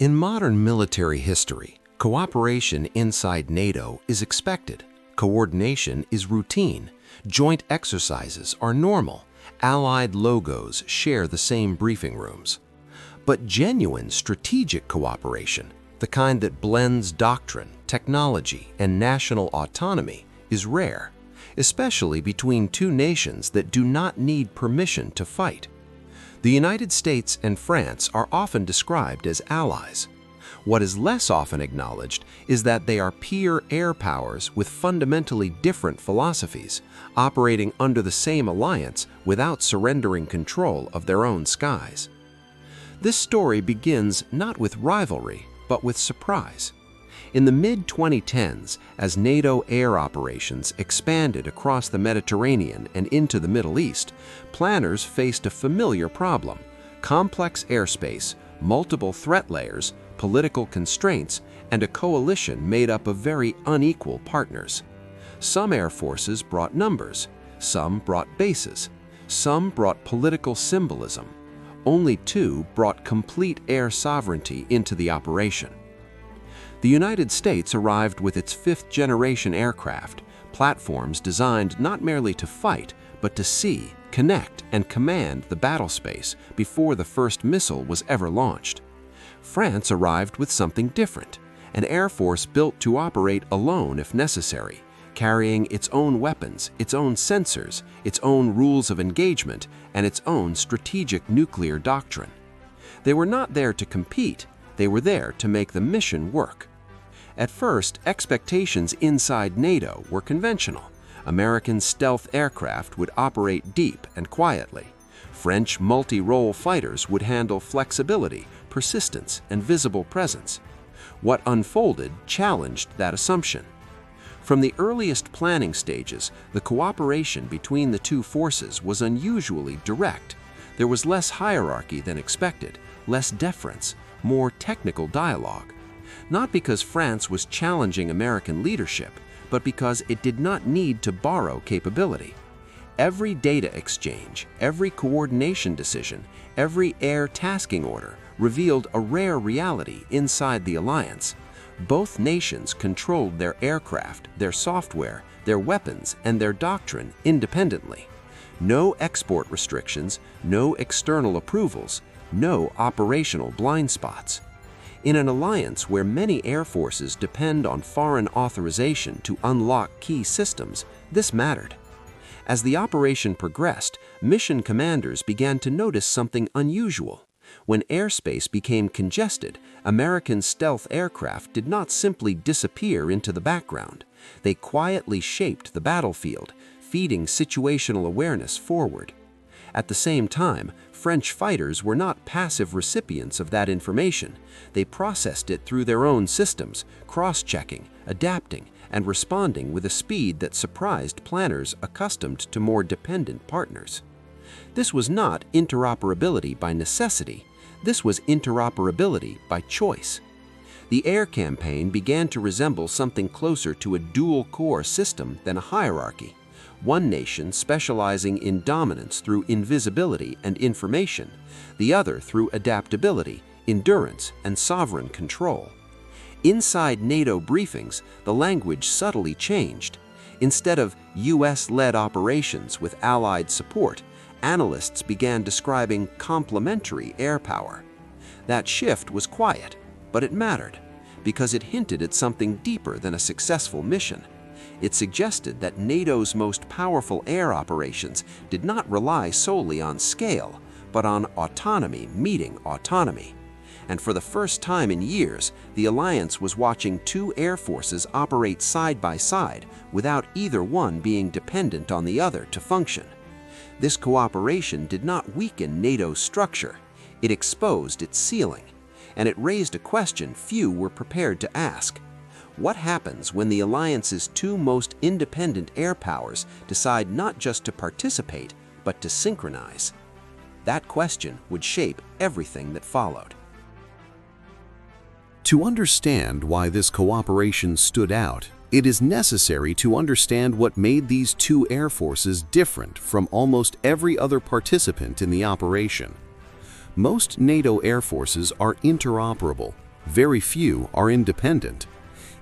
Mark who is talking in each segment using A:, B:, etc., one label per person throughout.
A: In modern military history, cooperation inside NATO is expected. Coordination is routine. Joint exercises are normal. Allied logos share the same briefing rooms. But genuine strategic cooperation, the kind that blends doctrine, technology, and national autonomy, is rare, especially between two nations that do not need permission to fight. The United States and France are often described as allies. What is less often acknowledged is that they are peer air powers with fundamentally different philosophies, operating under the same alliance without surrendering control of their own skies. This story begins not with rivalry, but with surprise. In the mid-2010s, as NATO air operations expanded across the Mediterranean and into the Middle East, planners faced a familiar problem: complex airspace, multiple threat layers, political constraints, and a coalition made up of very unequal partners. Some air forces brought numbers, some brought bases, some brought political symbolism. Only two brought complete air sovereignty into the operation. The United States arrived with its fifth-generation aircraft, platforms designed not merely to fight, but to see, connect, and command the battlespace before the first missile was ever launched. France arrived with something different, an air force built to operate alone if necessary, carrying its own weapons, its own sensors, its own rules of engagement, and its own strategic nuclear doctrine. They were not there to compete, they were there to make the mission work. At first, expectations inside NATO were conventional. American stealth aircraft would operate deep and quietly. French multirole fighters would handle flexibility, persistence, and visible presence. What unfolded challenged that assumption. From the earliest planning stages, the cooperation between the two forces was unusually direct. There was less hierarchy than expected, less deference, more technical dialogue. Not because France was challenging American leadership, but because it did not need to borrow capability. Every data exchange, every coordination decision, every air tasking order revealed a rare reality inside the alliance. Both nations controlled their aircraft, their software, their weapons, and their doctrine independently. No export restrictions, no external approvals, no operational blind spots. In an alliance where many air forces depend on foreign authorization to unlock key systems, this mattered. As the operation progressed, mission commanders began to notice something unusual. When airspace became congested, American stealth aircraft did not simply disappear into the background. They quietly shaped the battlefield, feeding situational awareness forward. At the same time, French fighters were not passive recipients of that information. They processed it through their own systems, cross-checking, adapting, and responding with a speed that surprised planners accustomed to more dependent partners. This was not interoperability by necessity. This was interoperability by choice. The air campaign began to resemble something closer to a dual-core system than a hierarchy. One nation specializing in dominance through invisibility and information, the other through adaptability, endurance, and sovereign control. Inside NATO briefings, the language subtly changed. Instead of US-led operations with Allied support, analysts began describing complementary air power. That shift was quiet, but it mattered, because it hinted at something deeper than a successful mission. It suggested that NATO's most powerful air operations did not rely solely on scale, but on autonomy meeting autonomy. And for the first time in years, the alliance was watching two air forces operate side by side without either one being dependent on the other to function. This cooperation did not weaken NATO's structure, it exposed its ceiling, and it raised a question few were prepared to ask. What happens when the alliance's two most independent air powers decide not just to participate, but to synchronize? That question would shape everything that followed.
B: To understand why this cooperation stood out, it is necessary to understand what made these two air forces different from almost every other participant in the operation. Most NATO air forces are interoperable, Very few are independent.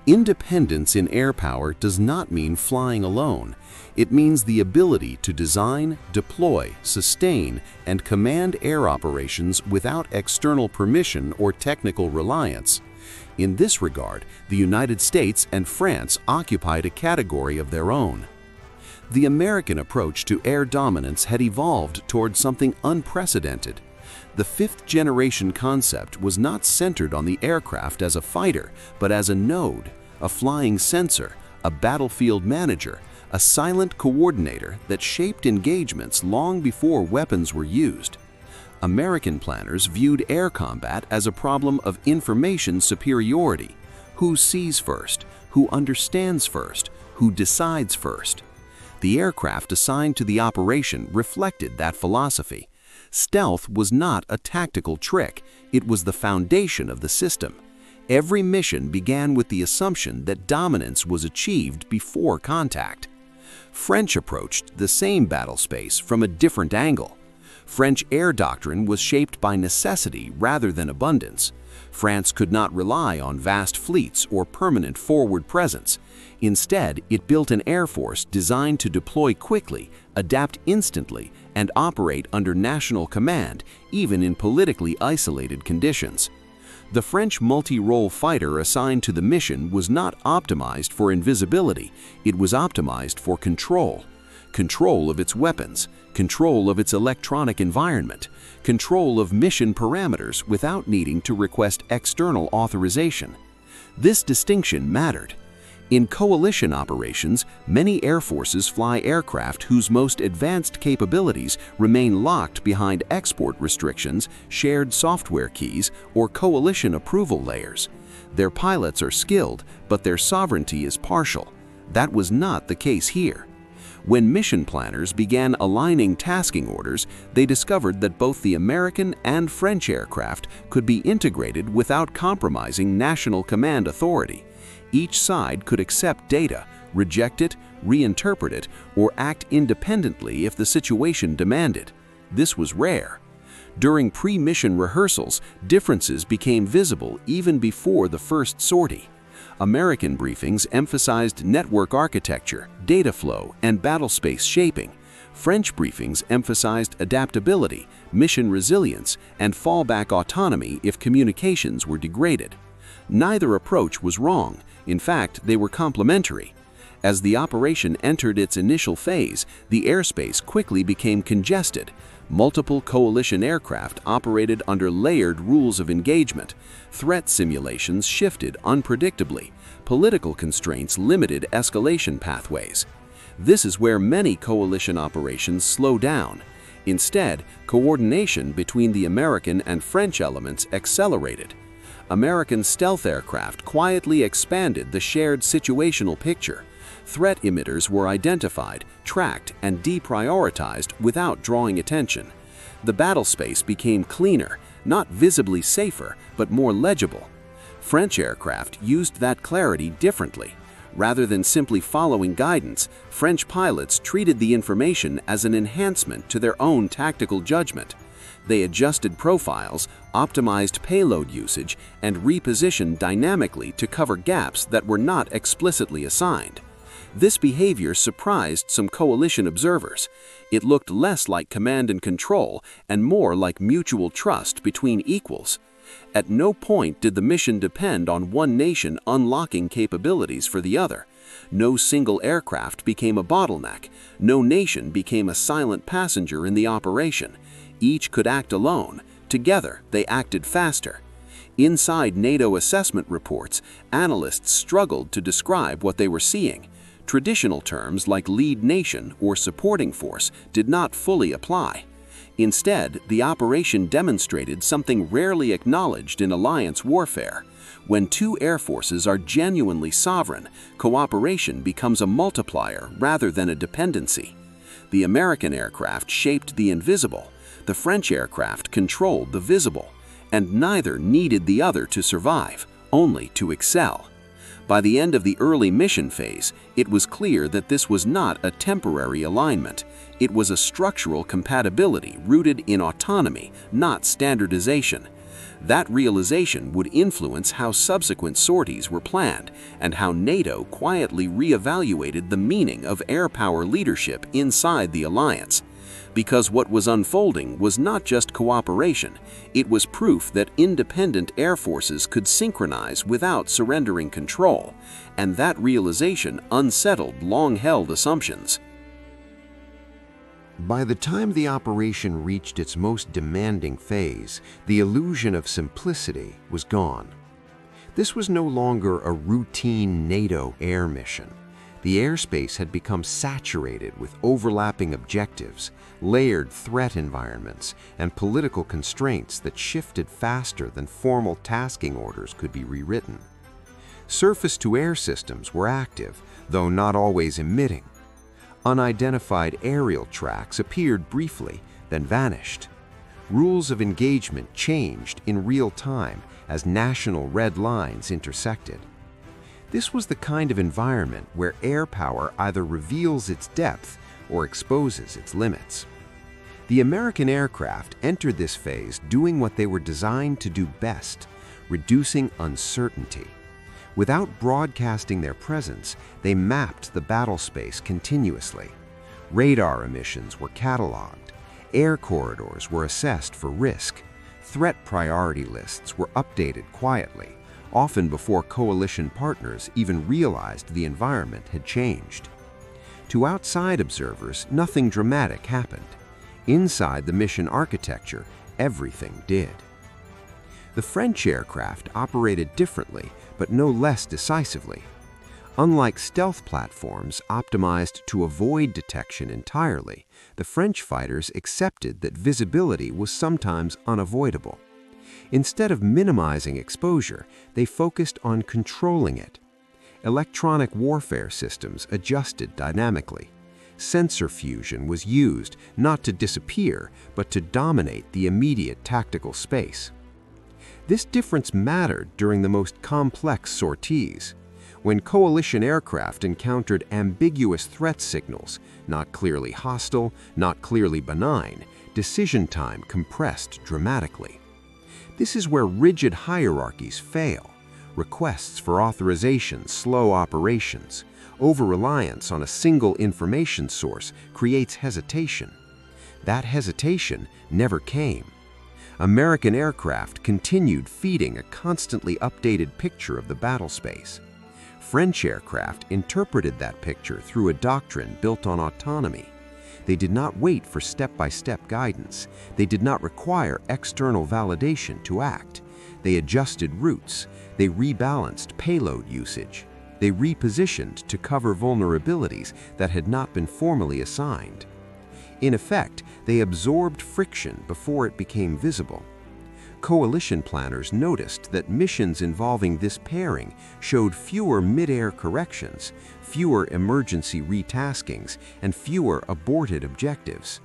B: Independence in air power does not mean flying alone. It means the ability to design, deploy, sustain, and command air operations without external permission or technical reliance. In this regard, the United States and France occupied a category of their own. The American approach to air dominance had evolved toward something unprecedented. The fifth-generation concept was not centered on the aircraft as a fighter, but as a node, a flying sensor, a battlefield manager, a silent coordinator that shaped engagements long before weapons were used. American planners viewed air combat as a problem of information superiority. Who sees first? Who understands first? Who decides first? The aircraft assigned to the operation reflected that philosophy. Stealth was not a tactical trick, it was the foundation of the system. Every mission began with the assumption that dominance was achieved before contact. French approached the same battlespace from a different angle. French air doctrine was shaped by necessity rather than abundance. France could not rely on vast fleets or permanent forward presence. Instead, it built an air force designed to deploy quickly, adapt instantly, and operate under national command, even in politically isolated conditions. The French multirole fighter assigned to the mission was not optimized for invisibility, it was optimized for control. Control of its weapons, control of its electronic environment, control of mission parameters without needing to request external authorization. This distinction mattered. In coalition operations, many air forces fly aircraft whose most advanced capabilities remain locked behind export restrictions, shared software keys, or coalition approval layers. Their pilots are skilled, but their sovereignty is partial. That was not the case here. When mission planners began aligning tasking orders, they discovered that both the American and French aircraft could be integrated without compromising national command authority. Each side could accept data, reject it, reinterpret it, or act independently if the situation demanded. This was rare. During pre-mission rehearsals, differences became visible even before the first sortie. American briefings emphasized network architecture, data flow, and battlespace shaping. French briefings emphasized adaptability, mission resilience, and fallback autonomy if communications were degraded. Neither approach was wrong. In fact, they were complementary. As the operation entered its initial phase, the airspace quickly became congested. Multiple coalition aircraft operated under layered rules of engagement. Threat simulations shifted unpredictably. Political constraints limited escalation pathways. This is where many coalition operations slow down. Instead, coordination between the American and French elements accelerated. American stealth aircraft quietly expanded the shared situational picture. Threat emitters were identified, tracked, and deprioritized without drawing attention. The battlespace became cleaner, not visibly safer, but more legible. French aircraft used that clarity differently. Rather than simply following guidance, French pilots treated the information as an enhancement to their own tactical judgment. They adjusted profiles, optimized payload usage, and repositioned dynamically to cover gaps that were not explicitly assigned. This behavior surprised some coalition observers. It looked less like command and control and more like mutual trust between equals. At no point did the mission depend on one nation unlocking capabilities for the other. No single aircraft became a bottleneck. No nation became a silent passenger in the operation. Each could act alone. Together, they acted faster. Inside NATO assessment reports, analysts struggled to describe what they were seeing. Traditional terms like lead nation or supporting force did not fully apply. Instead, the operation demonstrated something rarely acknowledged in alliance warfare. When two air forces are genuinely sovereign, cooperation becomes a multiplier rather than a dependency. The American aircraft shaped the invisible. The French aircraft controlled the visible, and neither needed the other to survive, only to excel. By the end of the early mission phase, it was clear that this was not a temporary alignment. It was a structural compatibility rooted in autonomy, not standardization. That realization would influence how subsequent sorties were planned and how NATO quietly reevaluated the meaning of air power leadership inside the alliance. Because what was unfolding was not just cooperation, it was proof that independent air forces could synchronize without surrendering control, and that realization unsettled long-held assumptions.
A: By the time the operation reached its most demanding phase, the illusion of simplicity was gone. This was no longer a routine NATO air mission. The airspace had become saturated with overlapping objectives, layered threat environments, and political constraints that shifted faster than formal tasking orders could be rewritten. Surface-to-air systems were active, though not always emitting. Unidentified aerial tracks appeared briefly, then vanished. Rules of engagement changed in real time as national red lines intersected. This was the kind of environment where air power either reveals its depth or exposes its limits. The American aircraft entered this phase doing what they were designed to do best, reducing uncertainty. Without broadcasting their presence, they mapped the battlespace continuously. Radar emissions were cataloged. Air corridors were assessed for risk. Threat priority lists were updated quietly, often before coalition partners even realized the environment had changed. To outside observers, nothing dramatic happened. Inside the mission architecture, everything did. The French aircraft operated differently, but no less decisively. Unlike stealth platforms optimized to avoid detection entirely, the French fighters accepted that visibility was sometimes unavoidable. Instead of minimizing exposure, they focused on controlling it. Electronic warfare systems adjusted dynamically. Sensor fusion was used not to disappear, but to dominate the immediate tactical space. This difference mattered during the most complex sorties. When coalition aircraft encountered ambiguous threat signals, not clearly hostile, not clearly benign, decision time compressed dramatically. This is where rigid hierarchies fail. Requests for authorization slow operations. Over-reliance on a single information source creates hesitation. That hesitation never came. American aircraft continued feeding a constantly updated picture of the battlespace. French aircraft interpreted that picture through a doctrine built on autonomy. They did not wait for step-by-step guidance. They did not require external validation to act. They adjusted routes. They rebalanced payload usage. They repositioned to cover vulnerabilities that had not been formally assigned. In effect, they absorbed friction before it became visible. Coalition planners noticed that missions involving this pairing showed fewer mid-air corrections, fewer emergency retaskings, and fewer aborted objectives.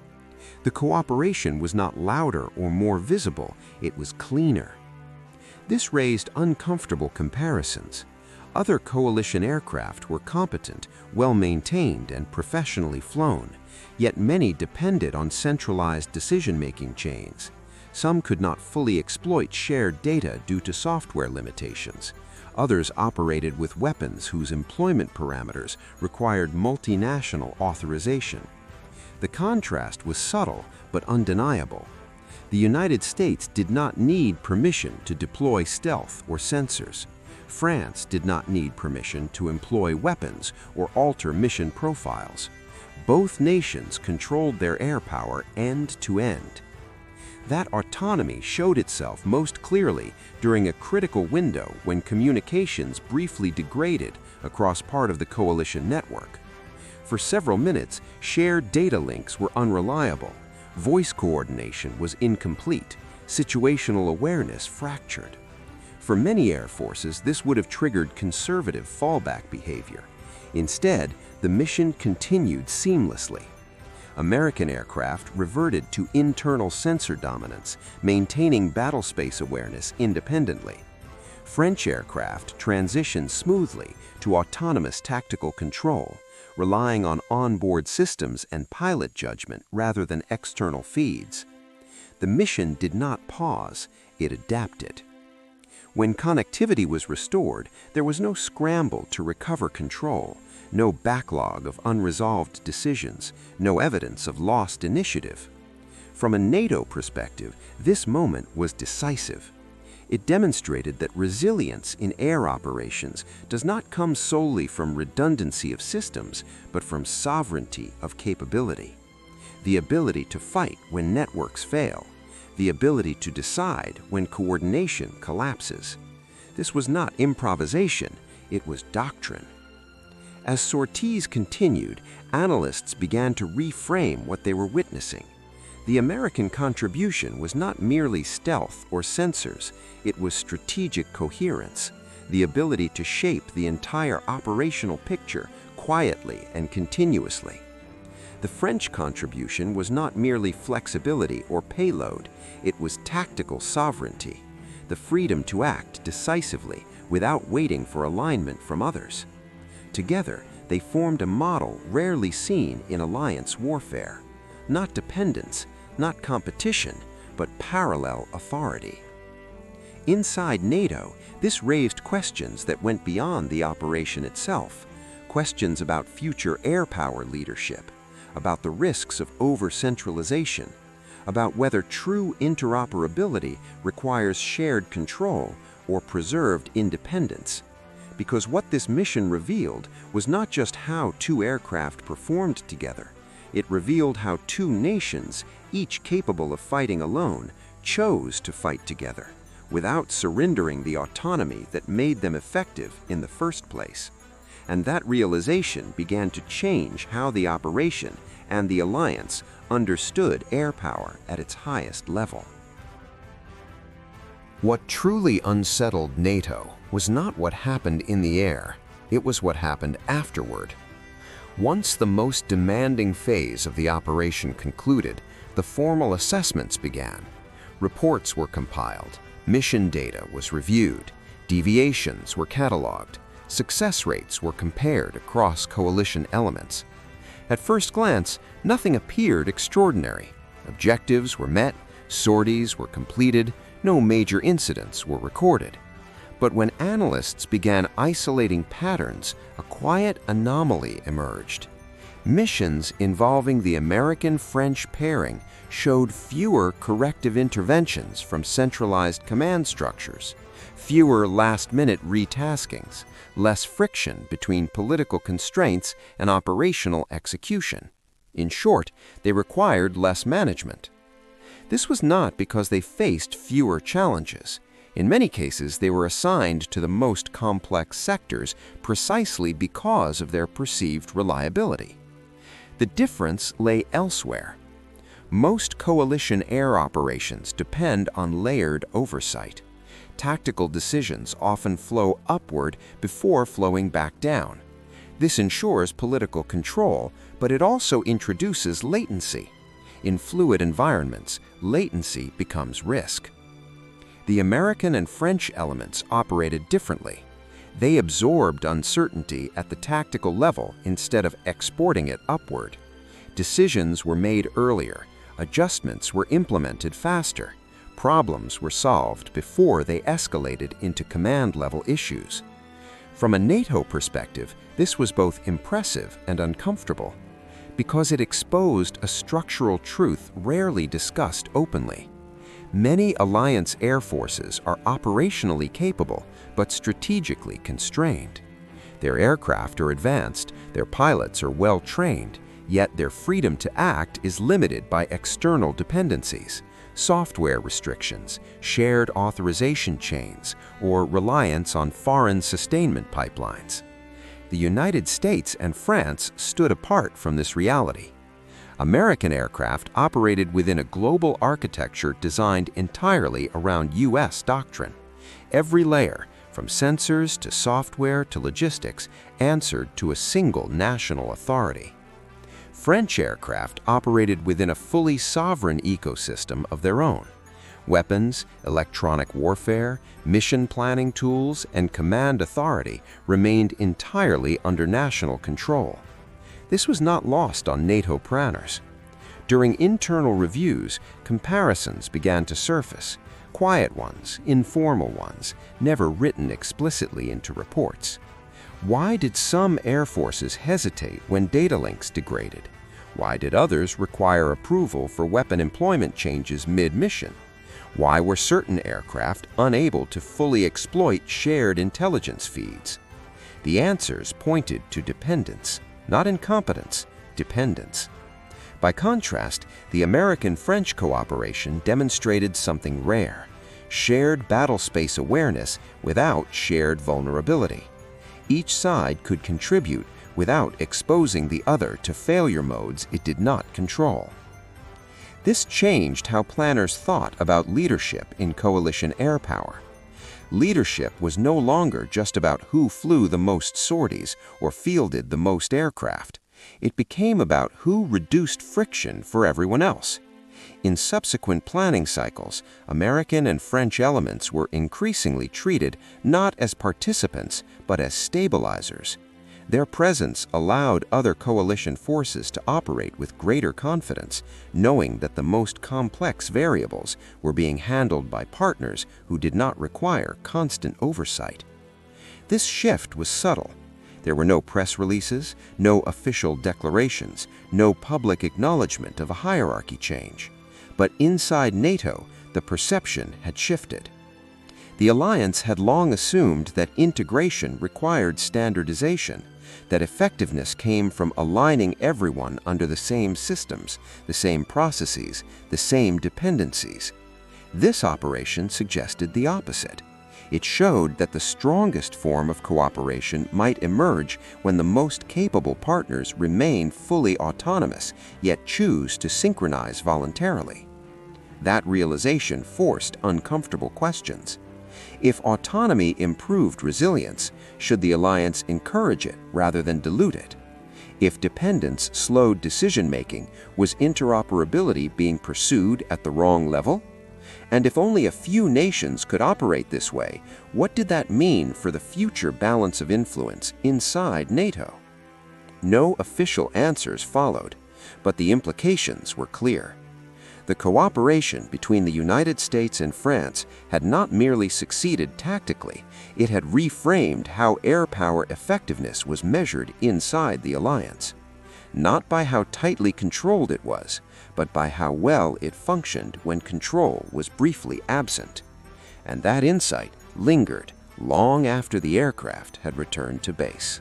A: The cooperation was not louder or more visible, it was cleaner. This raised uncomfortable comparisons. Other coalition aircraft were competent, well-maintained, and professionally flown, yet many depended on centralized decision-making chains. Some could not fully exploit shared data due to software limitations. Others operated with weapons whose employment parameters required multinational authorization. The contrast was subtle but undeniable. The United States did not need permission to deploy stealth or sensors. France did not need permission to employ weapons or alter mission profiles. Both nations controlled their air power end to end. That autonomy showed itself most clearly during a critical window when communications briefly degraded across part of the coalition network. For several minutes, shared data links were unreliable, voice coordination was incomplete, situational awareness fractured. For many air forces, this would have triggered conservative fallback behavior. Instead, the mission continued seamlessly. American aircraft reverted to internal sensor dominance, maintaining battlespace awareness independently. French aircraft transitioned smoothly to autonomous tactical control, relying on onboard systems and pilot judgment rather than external feeds. The mission did not pause, it adapted. When connectivity was restored, there was no scramble to recover control, no backlog of unresolved decisions, no evidence of lost initiative. From a NATO perspective, this moment was decisive. It demonstrated that resilience in air operations does not come solely from redundancy of systems, but from sovereignty of capability. The ability to fight when networks fail, the ability to decide when coordination collapses. This was not improvisation, it was doctrine. As sorties continued, analysts began to reframe what they were witnessing. The American contribution was not merely stealth or sensors, it was strategic coherence, the ability to shape the entire operational picture quietly and continuously. The French contribution was not merely flexibility or payload, it was tactical sovereignty, the freedom to act decisively without waiting for alignment from others. Together, they formed a model rarely seen in alliance warfare. Not dependence, not competition, but parallel authority. Inside NATO, this raised questions that went beyond the operation itself, questions about future air power leadership, about the risks of over-centralization, about whether true interoperability requires shared control or preserved independence. Because what this mission revealed was not just how two aircraft performed together, it revealed how two nations, each capable of fighting alone, chose to fight together, without surrendering the autonomy that made them effective in the first place. And that realization began to change how the operation and the alliance understood air power at its highest level.
B: What truly unsettled NATO was not what happened in the air, it was what happened afterward. Once the most demanding phase of the operation concluded, the formal assessments began. Reports were compiled, mission data was reviewed, deviations were cataloged, success rates were compared across coalition elements. At first glance, nothing appeared extraordinary. Objectives were met, sorties were completed, no major incidents were recorded. But when analysts began isolating patterns, a quiet anomaly emerged. Missions involving the American-French pairing showed fewer corrective interventions from centralized command structures, fewer last-minute retaskings, less friction between political constraints and operational execution. In short, they required less management. This was not because they faced fewer challenges. In many cases, they were assigned to the most complex sectors precisely because of their perceived reliability. The difference lay elsewhere. Most coalition air operations depend on layered oversight. Tactical decisions often flow upward before flowing back down. This ensures political control, but it also introduces latency. In fluid environments, latency becomes risk. The American and French elements operated differently. They absorbed uncertainty at the tactical level instead of exporting it upward. Decisions were made earlier, adjustments were implemented faster, problems were solved before they escalated into command-level issues. From a NATO perspective, this was both impressive and uncomfortable, because it exposed a structural truth rarely discussed openly. Many alliance air forces are operationally capable, but strategically constrained. Their aircraft are advanced, their pilots are well-trained, yet their freedom to act is limited by external dependencies, software restrictions, shared authorization chains, or reliance on foreign sustainment pipelines. The United States and France stood apart from this reality. American aircraft operated within a global architecture designed entirely around U.S. doctrine. Every layer, from sensors to software to logistics, answered to a single national authority. French aircraft operated within a fully sovereign ecosystem of their own. Weapons, electronic warfare, mission planning tools, and command authority remained entirely under national control. This was not lost on NATO planners. During internal reviews, comparisons began to surface.
A: quiet ones, informal ones, never written explicitly into reports. Why did some air forces hesitate when data links degraded? Why did others require approval for weapon employment changes mid-mission? Why were certain aircraft unable to fully exploit shared intelligence feeds? The answers pointed to dependence, not incompetence, dependence. By contrast, the American-French cooperation demonstrated something rare: shared battlespace awareness without shared vulnerability. Each side could contribute without exposing the other to failure modes it did not control. This changed how planners thought about leadership in coalition air power. Leadership was no longer just about who flew the most sorties or fielded the most aircraft. It became about who reduced friction for everyone else. In subsequent planning cycles, American and French elements were increasingly treated not as participants but as stabilizers. Their presence allowed other coalition forces to operate with greater confidence, knowing that the most complex variables were being handled by partners who did not require constant oversight. This shift was subtle. There were no press releases, no official declarations, no public acknowledgement of a hierarchy change. But inside NATO, the perception had shifted. The alliance had long assumed that integration required standardization, that effectiveness came from aligning everyone under the same systems, the same processes, the same dependencies. This operation suggested the opposite. It showed that the strongest form of cooperation might emerge when the most capable partners remain fully autonomous, yet choose to synchronize voluntarily. That realization forced uncomfortable questions. If autonomy improved resilience, should the alliance encourage it rather than dilute it? If dependence slowed decision-making, was interoperability being pursued at the wrong level? And if only a few nations could operate this way, what did that mean for the future balance of influence inside NATO? No official answers followed, but the implications were clear. The cooperation between the United States and France had not merely succeeded tactically, it had reframed how air power effectiveness was measured inside the alliance. Not by how tightly controlled it was, but by how well it functioned when control was briefly absent. And that insight lingered long after the aircraft had returned to base.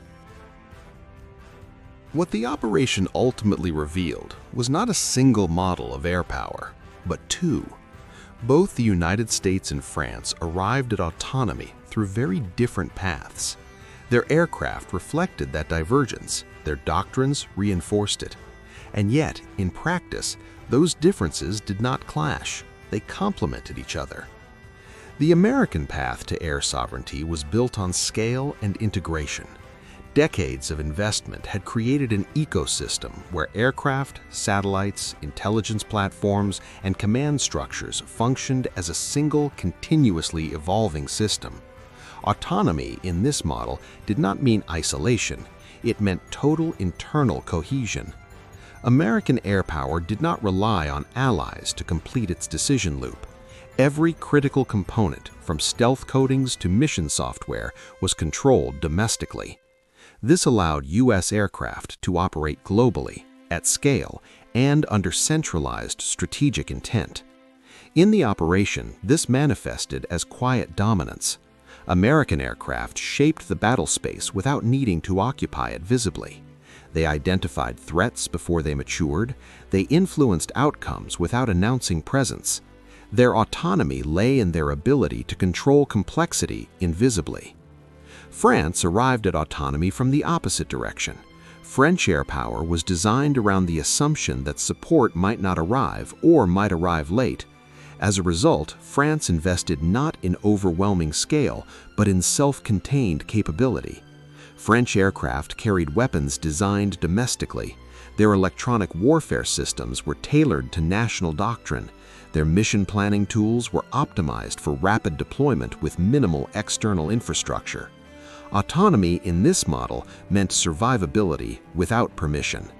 B: What the operation ultimately revealed was not a single model of air power, but two. Both the United States and France arrived at autonomy through very different paths. Their aircraft reflected that divergence, their doctrines reinforced it. And yet, in practice, those differences did not clash. They complemented each other. The American path to air sovereignty was built on scale and integration. Decades of investment had created an ecosystem where aircraft, satellites, intelligence platforms, and command structures functioned as a single, continuously evolving system. Autonomy in this model did not mean isolation. It meant total internal cohesion. American air power did not rely on allies to complete its decision loop. Every critical component, from stealth coatings to mission software, was controlled domestically. This allowed U.S. aircraft to operate globally, at scale, and under centralized strategic intent. In the operation, this manifested as quiet dominance. American aircraft shaped the battlespace without needing to occupy it visibly. They identified threats before they matured. They influenced outcomes without announcing presence. Their autonomy lay in their ability to control complexity invisibly. France arrived at autonomy from the opposite direction. French air power was designed around the assumption that support might not arrive or might arrive late. As a result, France invested not in overwhelming scale, but in self-contained capability. French aircraft carried weapons designed domestically. Their electronic warfare systems were tailored to national doctrine. Their mission planning tools were optimized for rapid deployment with minimal external infrastructure. Autonomy in this model meant survivability without permission.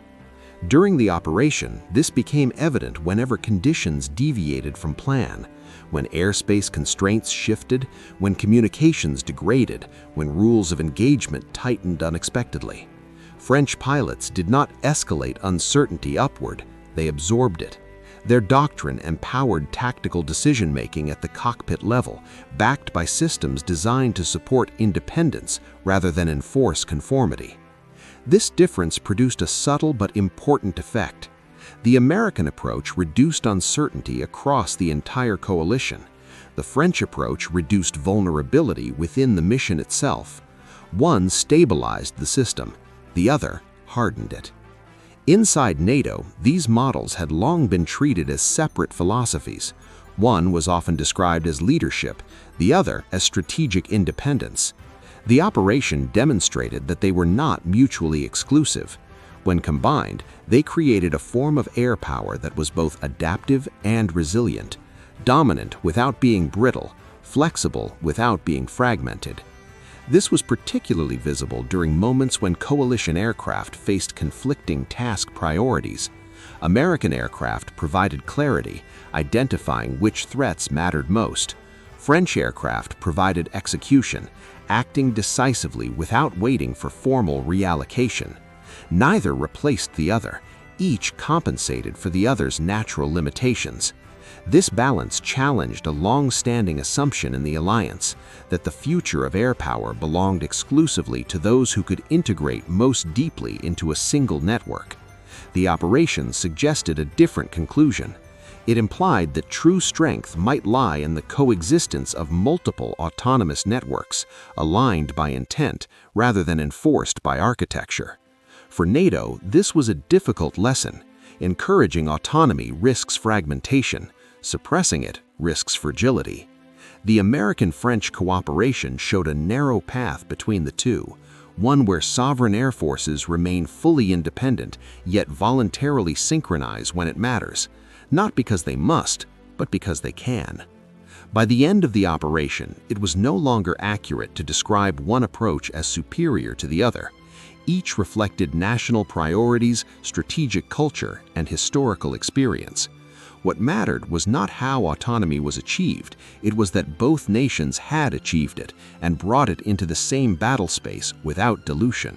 A: During the operation, this became evident whenever conditions deviated from plan, when airspace constraints shifted, when communications degraded, when rules of engagement tightened unexpectedly. French pilots did not escalate uncertainty upward, they absorbed it. Their doctrine empowered tactical decision-making at the cockpit level, backed by systems designed to support independence rather than enforce conformity. This difference produced a subtle but important effect. The American approach reduced uncertainty across the entire coalition. The French approach reduced vulnerability within the mission itself. One stabilized the system, the other hardened it. Inside NATO, these models had long been treated as separate philosophies. One was often described as leadership, the other as strategic independence. The operation demonstrated that they were not mutually exclusive. When combined, they created a form of air power that was both adaptive and resilient, dominant without being brittle, flexible without being fragmented. This was particularly visible during moments when coalition aircraft faced conflicting task priorities. American aircraft provided clarity, identifying which threats mattered most. French aircraft provided execution, acting decisively without waiting for formal reallocation. Neither replaced the other, each compensated for the other's natural limitations. This balance challenged a long-standing assumption in the alliance that the future of air power belonged exclusively to those who could integrate most deeply into a single network. The operation suggested a different conclusion. It implied that true strength might lie in the coexistence of multiple autonomous networks, aligned by intent rather than enforced by architecture. For NATO, this was a difficult lesson. Encouraging autonomy risks fragmentation. Suppressing it risks fragility. The American-French cooperation showed a narrow path between the two, one where sovereign air forces remain fully independent yet voluntarily synchronize when it matters, not because they must, but because they can. By the end of the operation, it was no longer accurate to describe one approach as superior to the other. Each reflected national priorities, strategic culture, and historical experience. What mattered was not how autonomy was achieved, it was that both nations had achieved it and brought it into the same battle space without dilution.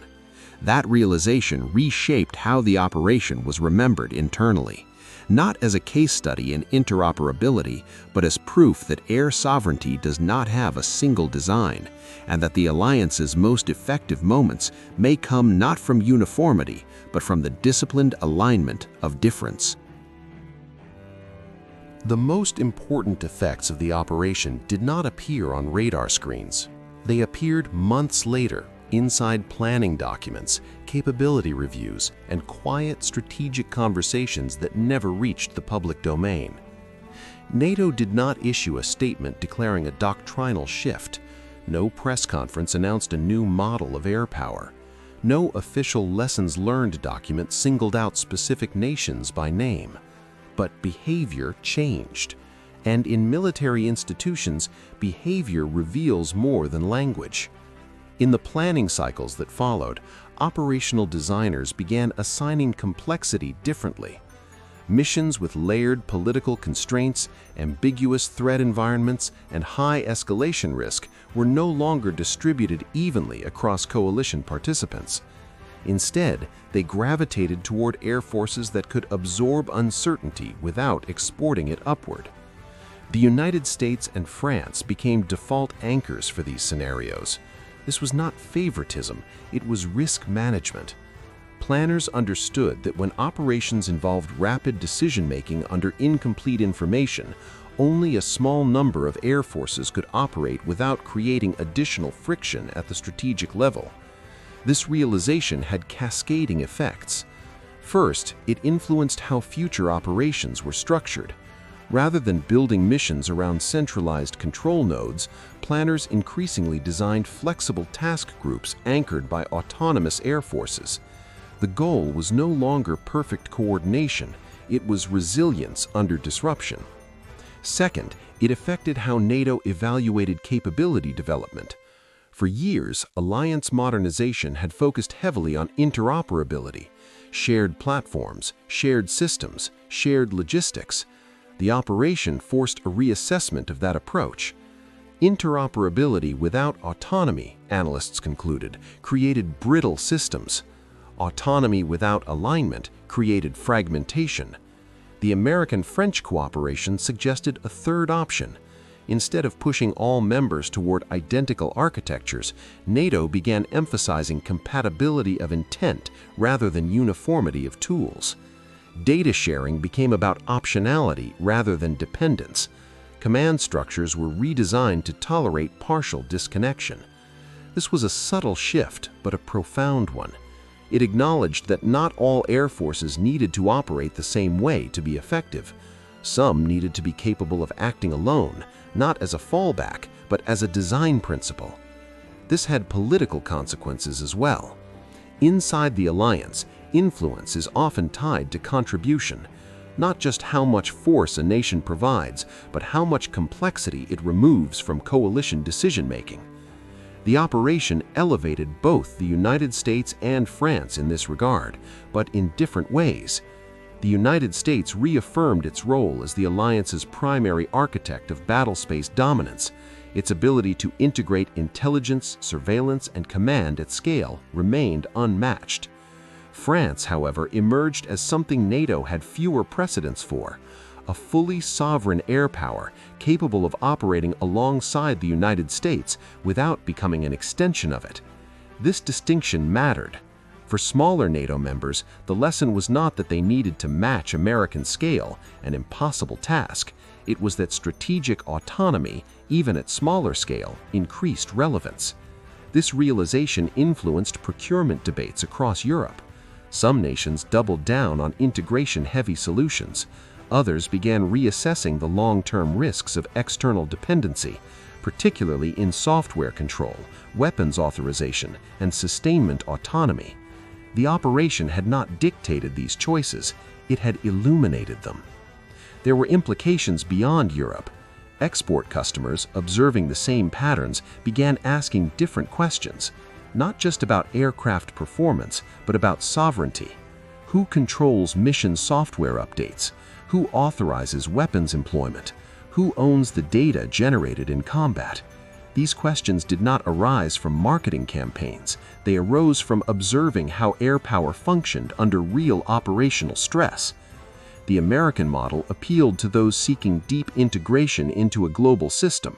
A: That realization reshaped how the operation was remembered internally, not as a case study in interoperability, but as proof that air sovereignty does not have a single design, and that the alliance's most effective moments may come not from uniformity, but from the disciplined alignment of difference. The most important effects of the operation did not appear on radar screens. They appeared months later, inside planning documents, capability reviews, and quiet strategic conversations that never reached the public domain. NATO did not issue a statement declaring a doctrinal shift. No press conference announced a new model of air power. No official lessons learned document singled out specific nations by name. But behavior changed. And in military institutions, behavior reveals more than language. In the planning cycles that followed, operational designers began assigning complexity differently. Missions with layered political constraints, ambiguous threat environments, and high escalation risk were no longer distributed evenly across coalition participants. Instead, they gravitated toward air forces that could absorb uncertainty without exporting it upward. The United States and France became default anchors for these scenarios. This was not favoritism, it was risk management. Planners understood that when operations involved rapid decision-making under incomplete information, only a small number of air forces could operate without creating additional friction at the strategic level. This realization had cascading effects. First, it influenced how future operations were structured. Rather than building missions around centralized control nodes, planners increasingly designed flexible task groups anchored by autonomous air forces. The goal was no longer perfect coordination, it was resilience under disruption. Second, it affected how NATO evaluated capability development. For years, alliance modernization had focused heavily on interoperability, shared platforms, shared systems, shared logistics. The operation forced a reassessment of that approach. Interoperability without autonomy, analysts concluded, created brittle systems. Autonomy without alignment created fragmentation. The American-French cooperation suggested a third option. Instead of pushing all members toward identical architectures, NATO began emphasizing compatibility of intent rather than uniformity of tools. Data sharing became about optionality rather than dependence. Command structures were redesigned to tolerate partial disconnection. This was a subtle shift, but a profound one. It acknowledged that not all air forces needed to operate the same way to be effective. Some needed to be capable of acting alone, not as a fallback, but as a design principle. This had political consequences as well. Inside the alliance, influence is often tied to contribution, not just how much force a nation provides, but how much complexity it removes from coalition decision-making. The operation elevated both the United States and France in this regard, but in different ways. The United States reaffirmed its role as the alliance's primary architect of battlespace dominance. Its ability to integrate intelligence, surveillance, and command at scale remained unmatched. France, however, emerged as something NATO had fewer precedents for: a fully sovereign air power capable of operating alongside the United States without becoming an extension of it. This distinction mattered. For smaller NATO members, the lesson was not that they needed to match American scale, an impossible task. It was that strategic autonomy, even at smaller scale, increased relevance. This realization influenced procurement debates across Europe. Some nations doubled down on integration-heavy solutions. Others began reassessing the long-term risks of external dependency, particularly in software control, weapons authorization, and sustainment autonomy. The operation had not dictated these choices, it had illuminated them. There were implications beyond Europe. Export customers, observing the same patterns, began asking different questions, not just about aircraft performance, but about sovereignty. Who controls mission software updates? Who authorizes weapons employment? Who owns the data generated in combat? These questions did not arise from marketing campaigns. They arose from observing how air power functioned under real operational stress. The American model appealed to those seeking deep integration into a global system.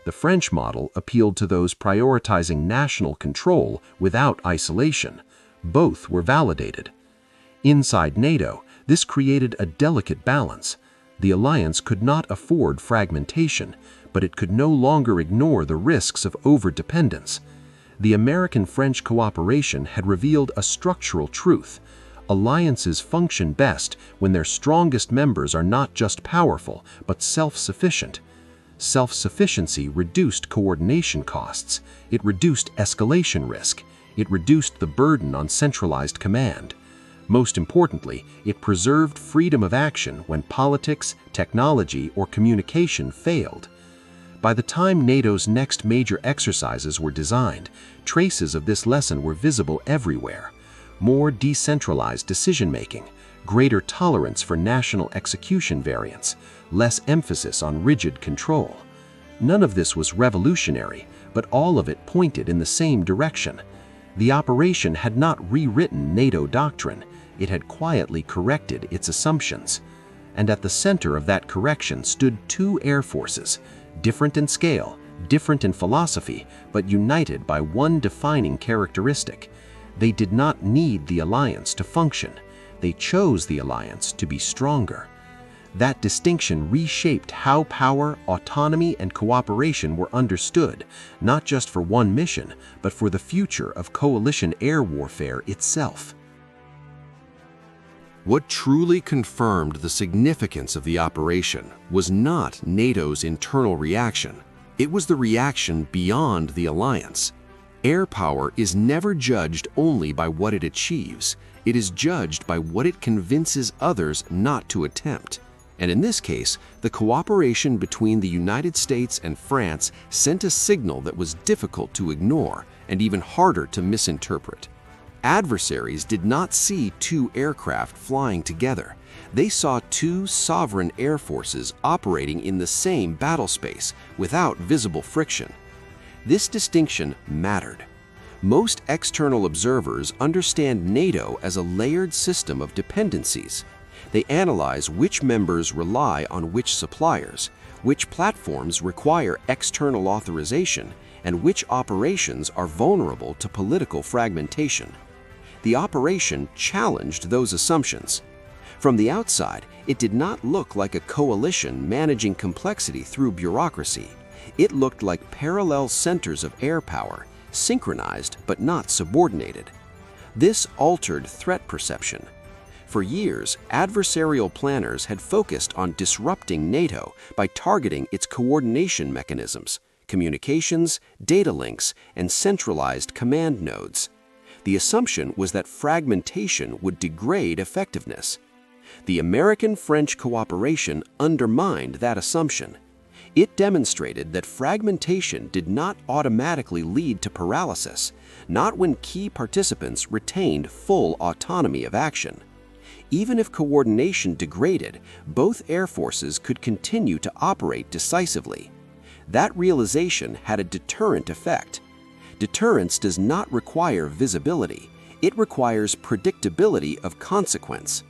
A: The French model appealed to those prioritizing national control without isolation. Both were validated. Inside NATO, this created a delicate balance. The alliance could not afford fragmentation, but it could no longer ignore the risks of overdependence. The American-French cooperation had revealed a structural truth. Alliances function best when their strongest members are not just powerful, but self-sufficient. Self-sufficiency reduced coordination costs. It reduced escalation risk. It reduced the burden on centralized command. Most importantly, it preserved freedom of action when politics, technology, or communication failed. By the time NATO's next major exercises were designed, traces of this lesson were visible everywhere. More decentralized decision-making, greater tolerance for national execution variants, less emphasis on rigid control. None of this was revolutionary, but all of it pointed in the same direction. The operation had not rewritten NATO doctrine, it had quietly corrected its assumptions. And at the center of that correction stood two air forces, different in scale, different in philosophy, but united by one defining characteristic. They did not need the alliance to function. They chose the alliance to be stronger. That distinction reshaped how power, autonomy, and cooperation were understood, not just for one mission, but for the future of coalition air warfare itself.
B: What truly confirmed the significance of the operation was not NATO's internal reaction. It was the reaction beyond the alliance. Air power is never judged only by what it achieves. It is judged by what it convinces others not to attempt.
A: And in this case, the cooperation between the United States and France sent a signal that was difficult to ignore and even harder to misinterpret. Adversaries did not see two aircraft flying together. They saw two sovereign air forces operating in the same battlespace without visible friction. This distinction mattered. Most external observers understand NATO as a layered system of dependencies. They analyze which members rely on which suppliers, which platforms require external authorization, and which operations are vulnerable to political fragmentation. The operation challenged those assumptions. From the outside, it did not look like a coalition managing complexity through bureaucracy. It looked like parallel centers of air power, synchronized but not subordinated. This altered threat perception. For years, adversarial planners had focused on disrupting NATO by targeting its coordination mechanisms, communications, data links, and centralized command nodes. The assumption was that fragmentation would degrade effectiveness. The American-French cooperation undermined that assumption. It demonstrated that fragmentation did not automatically lead to paralysis, not when key participants retained full autonomy of action. Even if coordination degraded, both air forces could continue to operate decisively. That realization had a deterrent effect. Deterrence does not require visibility. It requires predictability of consequence.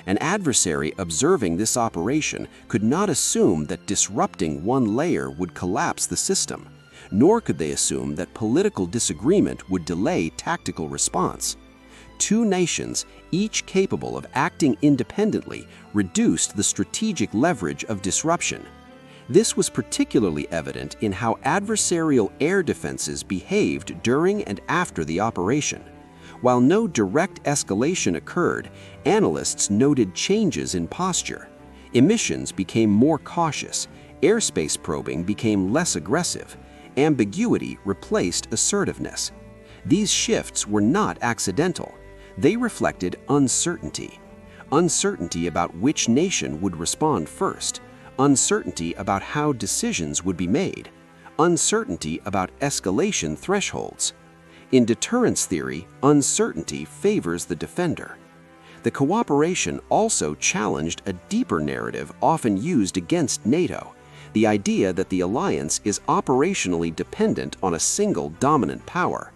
A: An adversary observing this operation could not assume that disrupting one layer would collapse the system, nor could they assume that political disagreement would delay tactical response. Two nations, each capable of acting independently, reduced the strategic leverage of disruption. This was particularly evident in how adversarial air defenses behaved during and after the operation. While no direct escalation occurred, analysts noted changes in posture. Emissions became more cautious, airspace probing became less aggressive, ambiguity replaced assertiveness. These shifts were not accidental. They reflected uncertainty. Uncertainty about which nation would respond first, uncertainty about how decisions would be made, uncertainty about escalation thresholds. In deterrence theory, uncertainty favors the defender. The cooperation also challenged a deeper narrative often used against NATO, the idea that the alliance is operationally dependent on a single dominant power.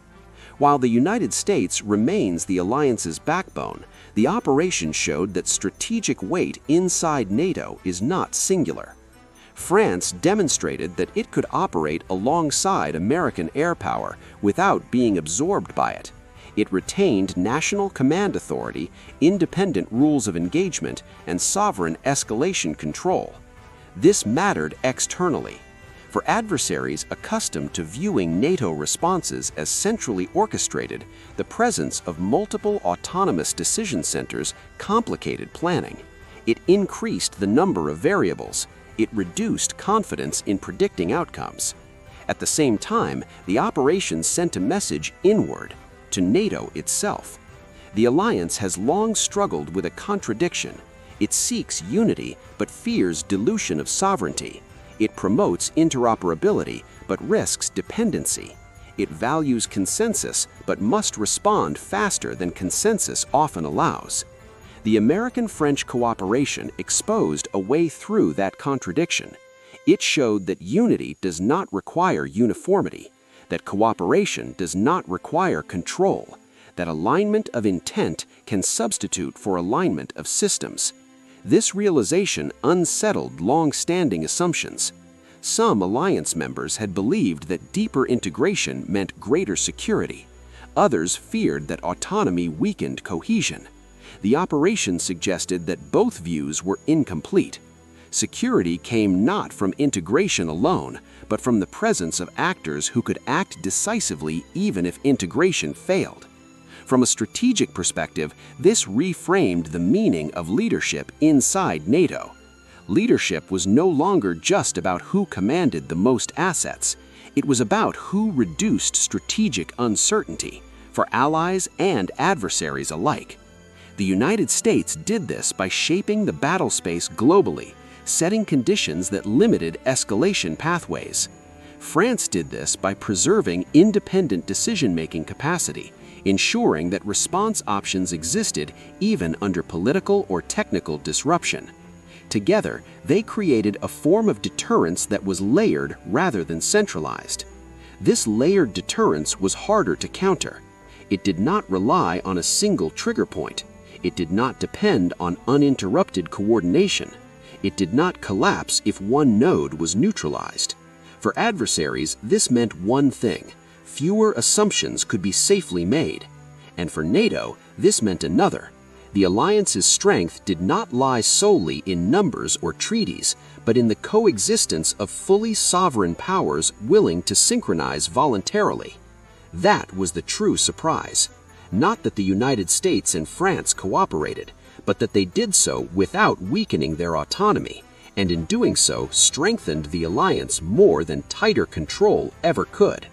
A: While the United States remains the alliance's backbone, the operation showed that strategic weight inside NATO is not singular. France demonstrated that it could operate alongside American air power without being absorbed by it. It retained national command authority, independent rules of engagement, and sovereign escalation control. This mattered externally. For adversaries accustomed to viewing NATO responses as centrally orchestrated, the presence of multiple autonomous decision centers complicated planning. It increased the number of variables. It reduced confidence in predicting outcomes. At the same time, the operation sent a message inward, to NATO itself. The alliance has long struggled with a contradiction. It seeks unity but fears dilution of sovereignty. It promotes interoperability but risks dependency. It values consensus but must respond faster than consensus often allows. The American-French cooperation exposed a way through that contradiction. It showed that unity does not require uniformity, that cooperation does not require control, that alignment of intent can substitute for alignment of systems. This realization unsettled long-standing assumptions. Some alliance members had believed that deeper integration meant greater security. Others feared that autonomy weakened cohesion. The operation suggested that both views were incomplete. Security came not from integration alone, but from the presence of actors who could act decisively even if integration failed. From a strategic perspective, this reframed the meaning of leadership inside NATO. Leadership was no longer just about who commanded the most assets. It was about who reduced strategic uncertainty for allies and adversaries alike. The United States did this by shaping the battlespace globally,
C: setting conditions that limited escalation pathways. France did this by preserving independent decision-making capacity, ensuring that response options existed even under political or technical disruption. Together, they created a form of deterrence that was layered rather than centralized. This layered deterrence was harder to counter. It did not rely on a single trigger point. It did not depend on uninterrupted coordination. It did not collapse if one node was neutralized. For adversaries, this meant one thing: fewer assumptions could be safely made. And for NATO, this meant another. The alliance's strength did not lie solely in numbers or treaties, but in the coexistence of fully sovereign powers willing to synchronize voluntarily. That was the true surprise. Not that the United States and France cooperated, but that they did so without weakening their autonomy, and in doing so strengthened the alliance more than tighter control ever could.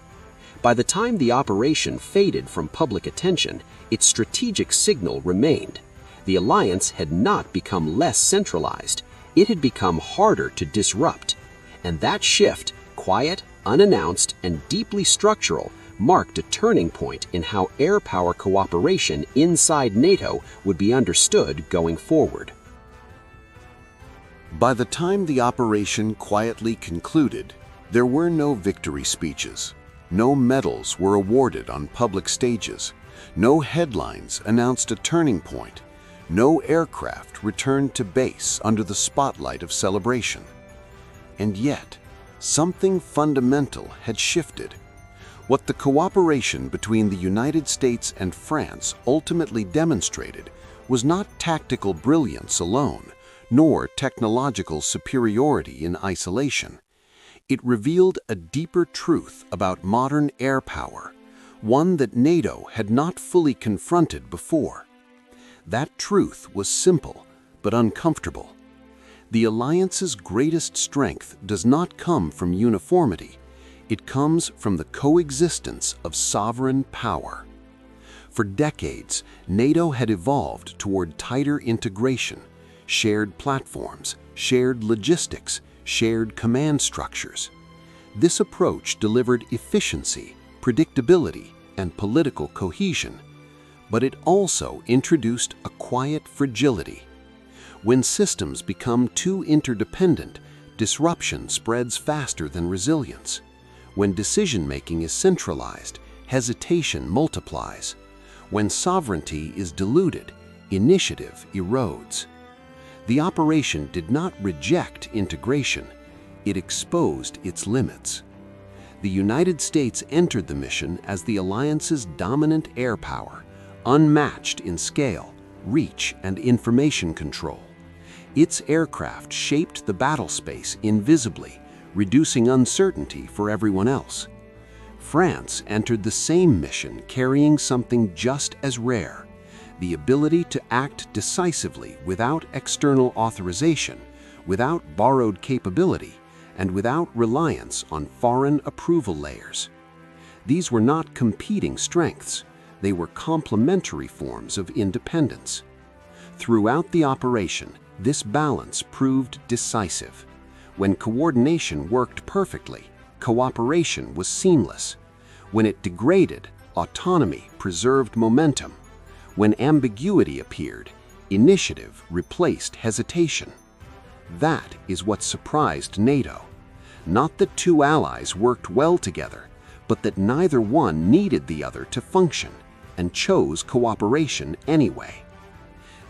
C: By the time the operation faded from public attention, its strategic signal remained. The alliance had not become less centralized, it had become harder to disrupt. And that shift, quiet, unannounced, and deeply structural, marked a turning point in how air power cooperation inside NATO would be understood going forward.
B: By the time the operation quietly concluded, there were no victory speeches. No medals were awarded on public stages. No headlines announced a turning point. No aircraft returned to base under the spotlight of celebration. And yet, something fundamental had shifted. What the cooperation between the United States and France ultimately demonstrated was not tactical brilliance alone, nor technological superiority in isolation. It revealed a deeper truth about modern air power, one that NATO had not fully confronted before. That truth was simple but uncomfortable. The alliance's greatest strength does not come from uniformity. It comes from the coexistence of sovereign power. For decades, NATO had evolved toward tighter integration, shared platforms, shared logistics, shared command structures. This approach delivered efficiency, predictability, and political cohesion, but it also introduced a quiet fragility. When systems become too interdependent, disruption spreads faster than resilience. When decision-making is centralized, hesitation multiplies. When sovereignty is diluted, initiative erodes. The operation did not reject integration, it exposed its limits. The United States entered the mission as the alliance's dominant air power, unmatched in scale, reach, and information control. Its aircraft shaped the battlespace invisibly, reducing uncertainty for everyone else. France entered the same mission carrying something just as rare: the ability to act decisively without external authorization, without borrowed capability, and without reliance on foreign approval layers. These were not competing strengths, they were complementary forms of independence. Throughout the operation, this balance proved decisive. When coordination worked perfectly, cooperation was seamless. When it degraded, autonomy preserved momentum. When ambiguity appeared, initiative replaced hesitation. That is what surprised NATO. Not that two allies worked well together, but that neither one needed the other to function and chose cooperation anyway.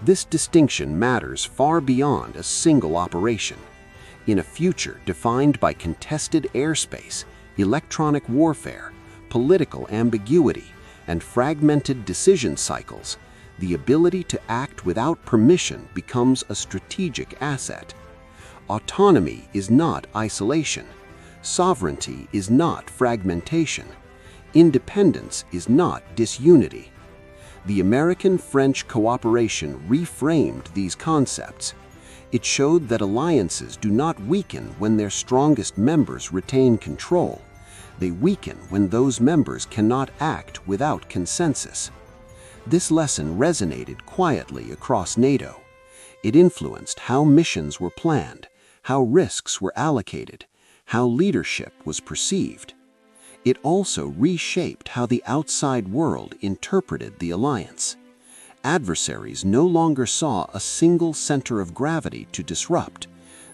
B: This distinction matters far beyond a single operation. In a future defined by contested airspace, electronic warfare, political ambiguity, and fragmented decision cycles, the ability to act without permission becomes a strategic asset. Autonomy is not isolation. Sovereignty is not fragmentation. Independence is not disunity. The American-French cooperation reframed these concepts. It showed that alliances do not weaken when their strongest members retain control. They weaken when those members cannot act without consensus. This lesson resonated quietly across NATO. It influenced how missions were planned,
C: how risks were allocated, how leadership was perceived. It also reshaped how the outside world interpreted the alliance. Adversaries no longer saw a single center of gravity to disrupt.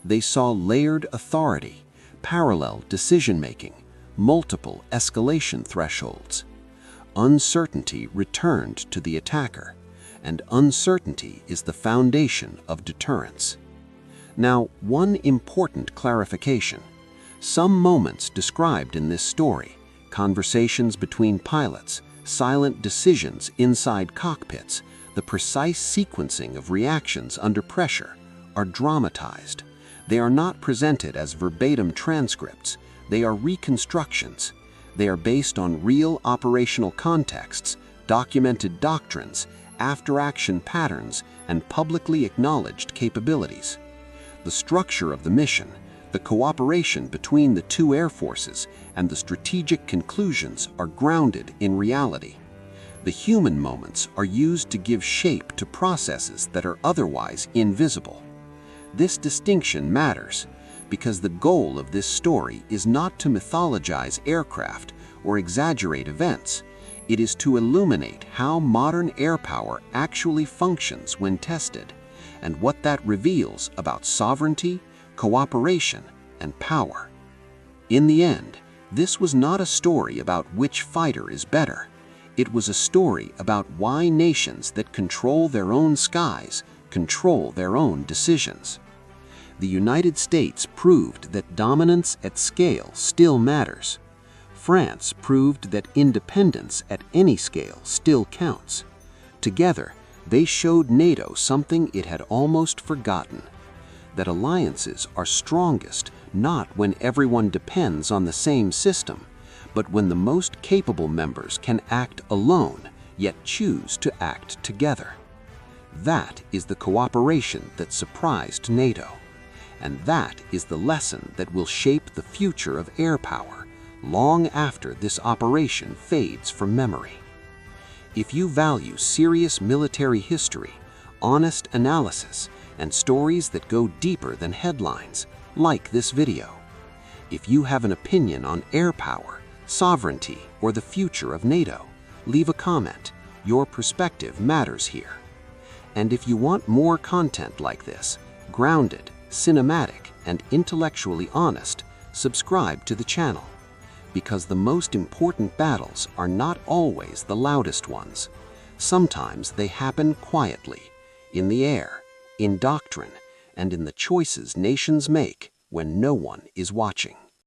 C: They saw layered authority, parallel decision-making, multiple escalation thresholds. Uncertainty returned to the attacker, and uncertainty is the foundation of deterrence. Now, one important clarification. Some moments described in this story, conversations between pilots, silent decisions inside cockpits, the precise sequencing of reactions under pressure, are dramatized. They are not presented as verbatim transcripts. They are reconstructions. They are based on real operational contexts, documented doctrines, after-action patterns, and publicly acknowledged capabilities. The structure of the mission, the cooperation between the two air forces, and the strategic conclusions are grounded in reality. The human moments are used to give shape to processes that are otherwise invisible. This distinction matters because the goal of this story is not to mythologize aircraft or exaggerate events. It is to illuminate how modern air power actually functions when tested, and what that reveals about sovereignty, cooperation, and power. In the end, this was not a story about which fighter is better. It was a story about why nations that control their own skies control their own decisions. The United States proved that dominance at scale still matters. France proved that independence at any scale still counts. Together, they showed NATO something it had almost forgotten: that alliances are strongest not when everyone depends on the same system, but when the most capable members can act alone, yet choose to act together. That is the cooperation that surprised NATO, and that is the lesson that will shape the future of air power long after this operation fades from memory. If you value serious military history, honest analysis, and stories that go deeper than headlines, like this video. If you have an opinion on air power, sovereignty, or the future of NATO, leave a comment. Your perspective matters here. And if you want more content like this, grounded, cinematic, and intellectually honest, subscribe to the channel. Because the most important battles are not always the loudest ones. Sometimes they happen quietly, in the air, in doctrine, and in the choices nations make when no one is watching.